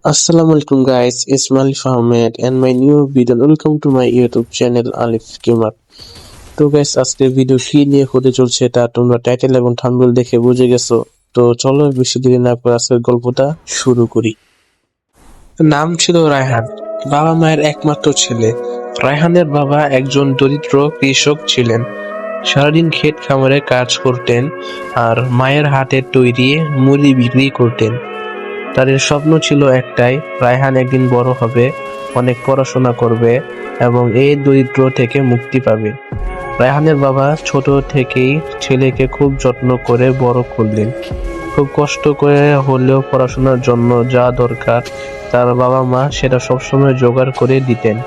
Assalamu alaikum guys, it's Malif Ahmed and my new video. Welcome to my YouTube channel Alif Gamer. তো guys আজকের video কি নিয়ে হতে চলছে তা তোমরা টাইটেল এবং থাম্বনেল দেখে বুঝে গেছো। তো চলো বেশি দেরি না করে আজকের গল্পটা শুরু করি। নাম ছিল রায়হান, বাবা মায়ের একমাত্র ছেলে। রায়হানের বাবা একজন দরিদ্র কৃষক ছিলেন, সারাদিন ক্ষেত খামারে কাজ করতেন আর মায়ের হাতের তৈরি মুড়ি বিক্রি করতেন। তাদের স্বপ্ন ছিল একটাই, রায়হান একদিন বড় হবে, অনেক পড়াশোনা করবে এবং এই দরিদ্র থেকে মুক্তি পাবে। রায়হানের বাবা ছোট থেকেই ছেলেকে খুব যত্ন করে বড় করলেন। খুব কষ্ট করে হলেও পড়াশোনার জন্য যা দরকার তার বাবা মা সেটা সবসময় জোগাড় করে দিতেন।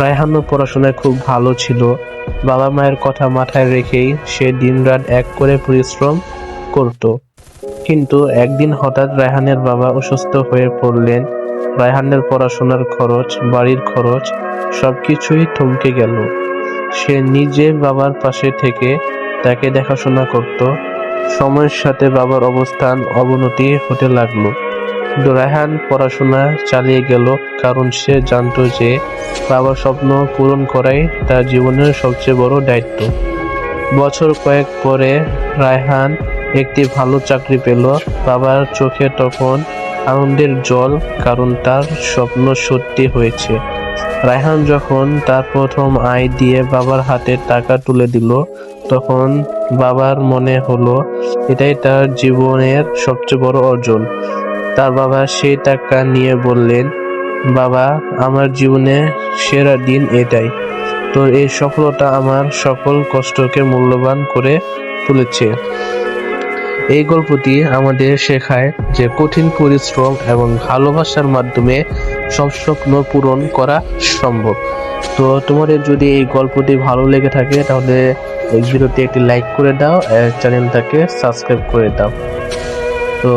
রায়হানও পড়াশোনায় খুব ভালো ছিল। বাবা মায়ের কথা মাথায় রেখেই সে দিনরাত এক করে পরিশ্রম করত। কিন্তু একদিন হঠাৎ রায়হানের বাবা অসুস্থ হয়ে পড়লেন। রায়হানের পড়াশোনার খরচ, বাড়ির খরচ সবকিছুই থমকে গেল। সে নিজে বাবার পাশে থেকে তাকে দেখাশোনা করত। সময়ের সাথে বাবার অবস্থান অবনতি হতে লাগলো, কিন্তু রায়হান পড়াশোনা চালিয়ে গেল, কারণ সে জানতো যে বাবার স্বপ্ন পূরণ করাই তার জীবনের সবচেয়ে বড় দায়িত্ব। বছর কয়েক পরে রায়হান একটি ভালো চাকরি পেল। বাবার চোখে তখন আনন্দের জল, কারণ তার স্বপ্ন সত্যি হয়েছে। রায়হান যখন তার প্রথম আয় দিয়ে বাবার হাতে টাকা তুলে দিল, তখন বাবার মনে হলো এটাই তার জীবনের সবচেয়ে বড় অর্জন। তার বাবা সেই টাকা নিয়ে বললেন, বাবা, আমার জীবনে সেরা দিন এটাই। তোর এই সফলতা আমার সকল কষ্টকে মূল্যবান করে তুলেছে। এই গল্পটি আমাদের শেখায় যে কঠিন পরিশ্রম এবং ভালোবাসার মাধ্যমে সব স্বপ্ন পূরণ করা সম্ভব। তো তোমাদের যদি এই গল্পটি ভালো লেগে থাকে তাহলে এই ভিডিওতে একটি লাইক করে দাও, চ্যানেলটাকে সাবস্ক্রাইব করে দাও। তো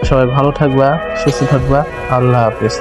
সবাই ভালো থাকবা, সুস্থ থাকবা, আল্লাহ হাফেজ।